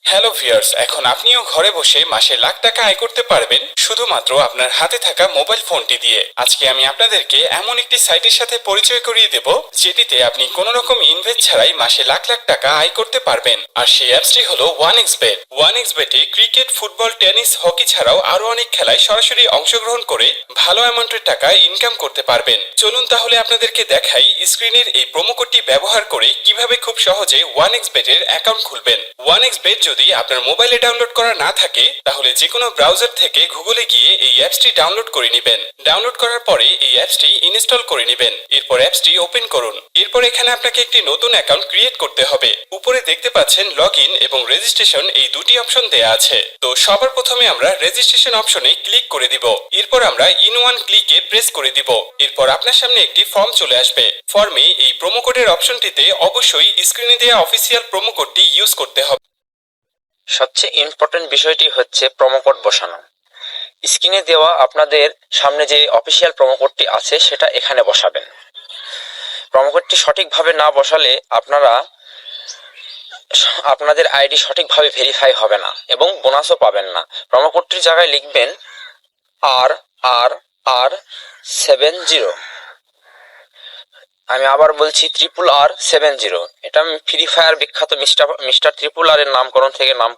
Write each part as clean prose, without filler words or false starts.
Hello viewers, এখন আপনিও ঘরে বসে মাসে লাখ টাকা আয় করতে পারবেন শুধুমাত্র আপনার হাতে থাকা মোবাইল ফোনটি দিয়ে। আজকে আমি আপনাদেরকে এমন একটি সাইটের সাথে পরিচয় করিয়ে দেব যেটিতে আপনি কোনো রকম ইনভেস্ট ছাড়াই মাসে লাখ লাখ টাকা আয় করতে পারবেন। আর সেই অ্যাপসটি হলো ওয়ানএক্সবেট। ওয়ানএক্সবেটে ক্রিকেট, ফুটবল, টেনিস, হকি ছাড়াও আরো অনেক খেলায় সরাসরি অংশগ্রহণ করে ভালো অ্যামাউন্টের টাকা ইনকাম করতে পারবেন। চলুন তাহলে আপনাদেরকে দেখাই স্ক্রিনের এই প্রোমো কোডটি ব্যবহার করে কিভাবে খুব সহজে ওয়ানএক্সবেটের অ্যাকাউন্ট খুলবেন। ওয়ানএক্সবেট যদি আপনার মোবাইলে ডাউনলোড করা না থাকে তাহলে যে কোনো ব্রাউজার থেকে গুগলে গিয়ে এই অ্যাপসটি ডাউনলোড করে নেবেন। ডাউনলোড করার পরে এই অ্যাপসটি ইনস্টল করে নেবেন। এরপর অ্যাপসটি ওপেন করুন। এরপর এখানে আপনাকে একটি নতুন অ্যাকাউন্ট ক্রিয়েট করতে হবে। উপরে দেখতে পাচ্ছেন লগইন এবং রেজিস্ট্রেশন এই দুটি অপশন দেয়া আছে। তো সবার প্রথমে আমরা রেজিস্ট্রেশন অপশনে ক্লিক করে দিব। এরপর আমরা ইন ওয়ান ক্লিকে প্রেস করে দিব। এরপর আপনার সামনে একটি ফর্ম চলে আসবে। ফর্মে এই প্রোমো কোডের অপশনটিতে অবশ্যই স্ক্রিনে দেওয়া অফিসিয়াল প্রোমো কোডটি ইউজ করতে হবে। সবচেয়ে ইম্পর্টেন্ট বিষয়টি হচ্ছে প্রোমো কোড বসানো। স্ক্রিনে দেওয়া আপনাদের সামনে যে অফিসিয়াল প্রোমো কোডটি আছে সেটা এখানে বসাবেন। প্রোমো কোডটি সঠিকভাবে না বসালে আপনাদের আইডি সঠিকভাবে ভেরিফাই হবে না এবং বোনাসও পাবেন না। প্রোমো কোডটির জায়গায় লিখবেন RRR70। আমি আবার বলছি RRR70। এটা ফ্রি ফায়ার বিখ্যাত মিস্টার ট্রিপল আর এর নামকরণ থেকে নাম।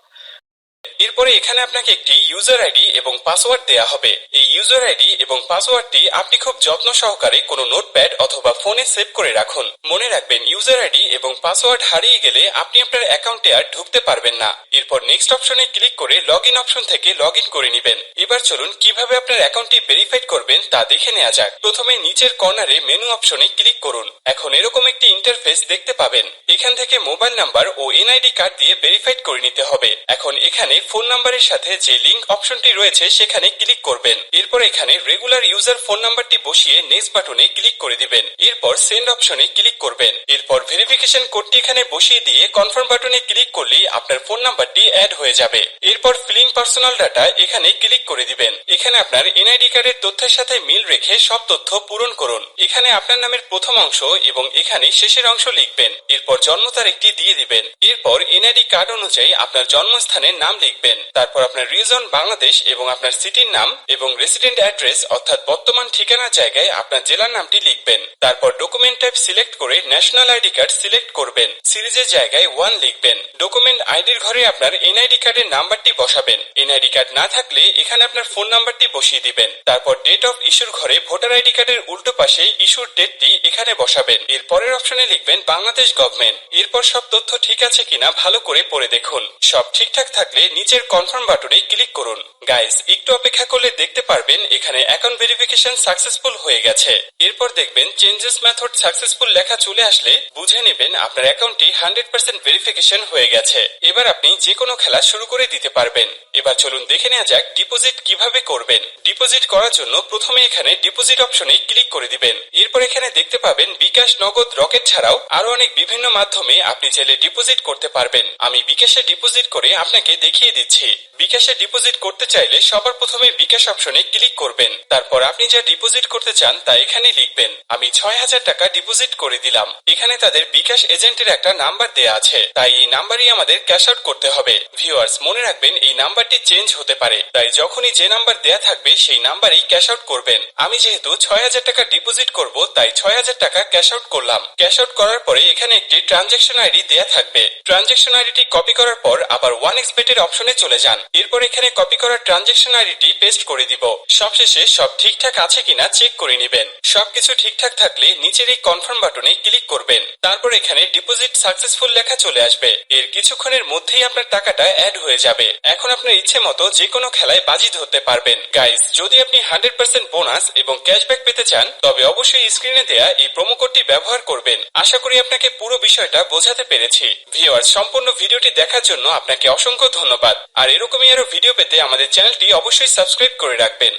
এরপরে এখানে আপনাকে একটি ইউজার আইডি এবং পাসওয়ার্ড দেয়া হবে। এই ইউজার আইডি এবং পাসওয়ার্ডটি আপনি খুব যত্ন সহকারে কোনো নোটপ্যাড অথবা ফোনে সেভ করে রাখুন। মনে রাখবেন ইউজার আইডি এবং পাসওয়ার্ড হারিয়ে গেলে আপনি আপনার অ্যাকাউন্টে আর ঢুকতে পারবেন না। এরপর নেক্সট অপশনে ক্লিক করে লগইন অপশন থেকে লগইন করে নেবেন। এবার চলুন কিভাবে আপনার অ্যাকাউন্টটি ভেরিফাইড করবেন তা দেখে নেওয়া যাক। প্রথমে নিচের কর্নারে মেনু অপশনে ক্লিক করুন। এখন এরকম একটি ইন্টারফেস দেখতে পাবেন। এখান থেকে মোবাইল নাম্বার ও এনআইডি কার্ড দিয়ে ভেরিফাইড করে নিতে হবে। এখন এখানে ফোন নাম্বারের সাথে যে লিংক অপশনটি রয়েছে সেখানে ক্লিক করবেন। এরপর এখানে রেগুলার ইউজার ফোন নাম্বারটি বসিয়ে নেক্সট বাটনে ক্লিক করে দিবেন। এরপর সেন্ড অপশনে ক্লিক করবেন। এরপর ভেরিফিকেশন কোডটি এখানে বসিয়ে দিয়ে কনফার্ম বাটনে ক্লিক করলেই আপনার ফোন নাম্বারটি অ্যাড হয়ে যাবে। এরপর ফিলিং পার্সোনাল ডাটা এখানে ক্লিক করে দিবেন। এখানে আপনার এনআইডি কার্ডের তথ্যের সাথে মিল রেখে সব তথ্য পূরণ করুন। এখানে আপনার নামের প্রথম অংশ এবং এখানে শেষের অংশ লিখবেন। এরপর জন্ম তারিখটি দিয়ে দিবেন। এরপর এনআইডি কার্ড অনুযায়ী আপনার জন্মস্থানের নাম লিখবেন। তারপর আপনার রিজন বাংলাদেশ এবং আপনার সিটির নাম এবং রেসিডেন্ট অ্যাড্রেস অর্থাৎ বর্তমান ঠিকানার জায়গায় আপনার জেলার নামটি লিখবেন। তারপর ডকুমেন্ট টাইপ সিলেক্ট করে ন্যাশনাল আইডি কার্ড সিলেক্ট করবেন। সিরিজের জায়গায় 1 লিখবেন। ডকুমেন্ট আইডির ঘরে আপনার এনআইডি কার্ডের নাম্বারটি বসাবেন। এনআইডি কার্ড না থাকলে এখানে আপনার ফোন নাম্বারটি বসিয়ে দিবেন। তারপর ডেট অফ ইস্যুর ঘরে ভোটার আইডি কার্ডের উল্টো পাশে ইস্যুর ডেটটি এখানে বসাবেন। এর পরের অপশনে লিখবেন বাংলাদেশ গভর্নমেন্ট। এরপর সব তথ্য ঠিক আছে কিনা ভালো করে পড়ে দেখুন। সব ঠিকঠাক থাকলে নিচের কনফার্ম বাটনে ক্লিক করুন। গাইস, একটু অপেক্ষা করলে দেখতে পারবেন এখানে অ্যাকাউন্ট ভেরিফিকেশন সাকসেসফুল হয়ে গেছে। এরপর দেখবেন চেঞ্জেস মেথড সাকসেসফুল লেখা চলে আসলে বুঝে নেবেন আপনার অ্যাকাউন্টটি 100% ভেরিফিকেশন হয়ে গেছে। এবার আপনি যে কোনো খেলা শুরু করে দিতে পারবেন। এবার চলুন দেখে নেওয়া যাক ডিপোজিট কিভাবে করবেন। ডিপোজিট করার জন্য প্রথমে এখানে ডিপোজিট অপশনে ক্লিক করে দিবেন। এরপর এখানে দেখতে পাবেন বিকাশ, নগদ, রকেট ছাড়াও আরো অনেক বিভিন্ন মাধ্যমে আপনি চাইলে ডিপোজিট করতে পারবেন। আমি বিকাশে ডিপোজিট করে আপনাকে দেখিয়ে দিচ্ছি। বিকাশে ডিপোজিট করতে চাইলে সবার প্রথমে বিকাশ অপশনে ক্লিক করবেন। তারপর আপনি যা ডিপোজিট করতে চান তা এখানে লিখবেন। আমি ৬০০০ টাকা ডিপোজিট করে দিলাম। এখানে তাদের বিকাশ এজেন্টের একটা নাম্বার দেয়া আছে, তাই এই নাম্বারই আমাদের ক্যাশ আউট করতে হবে। ভিউয়ার্স, মনে রাখবেন এই নাম্বারটি চেঞ্জ হতে পারে, তাই যখনই যে নাম্বার দেয়া থাকবে সেই নাম্বারেই ক্যাশ আউট করবেন। আমি যেহেতু ৬০০০ টাকা ডিপোজিট করব তাই ৬০০০ টাকা ক্যাশ আউট করলাম। ক্যাশ আউট করার পরে এখানে একটি ট্রানজ্যাকশন আইডি দেয়া থাকবে। ট্রানজ্যাকশন আইডিটি কপি করার পর আবার ওয়ানএক্সবেটের অপশনে চলে যান। এরপর এখানে কপি করা ট্রানজ্যাকশন আইডিটি পেস্ট করে দিব। সবশেষে সব ঠিকঠাক আছে কিনা চেক করে নেবেন। সবকিছু ঠিকঠাক থাকলে নিচের এই কনফার্ম বাটনে ক্লিক করবেন। তারপর এখানে ডিপোজিট সাকসেসফুল লেখা চলে আসবে। এর কিছুক্ষণের মধ্যেই আপনার টাকাটা অ্যাড হয়ে যাবে। এখন আপনার ইচ্ছে মতো যে কোনো খেলায় বাজি ধরতে পারবেন। গাইস, যদি আপনি 100% বোনাস এবং ক্যাশব্যাক পেতে চান তবে অবশ্যই স্ক্রিনে দেয়া এই প্রোমো কোডটি ব্যবহার করবেন। আশা করি আপনাকে পুরো বিষয়টা বোঝাতে পেরেছি। ভিউয়ার্স, সম্পূর্ণ ভিডিওটি দেখার জন্য আপনাকে অসংখ্য ধন্যবাদ। আর এরকমই আরো ভিডিও পেতে আমাদের চ্যানেলটি অবশ্যই সাবস্ক্রাইব করে রাখবেন।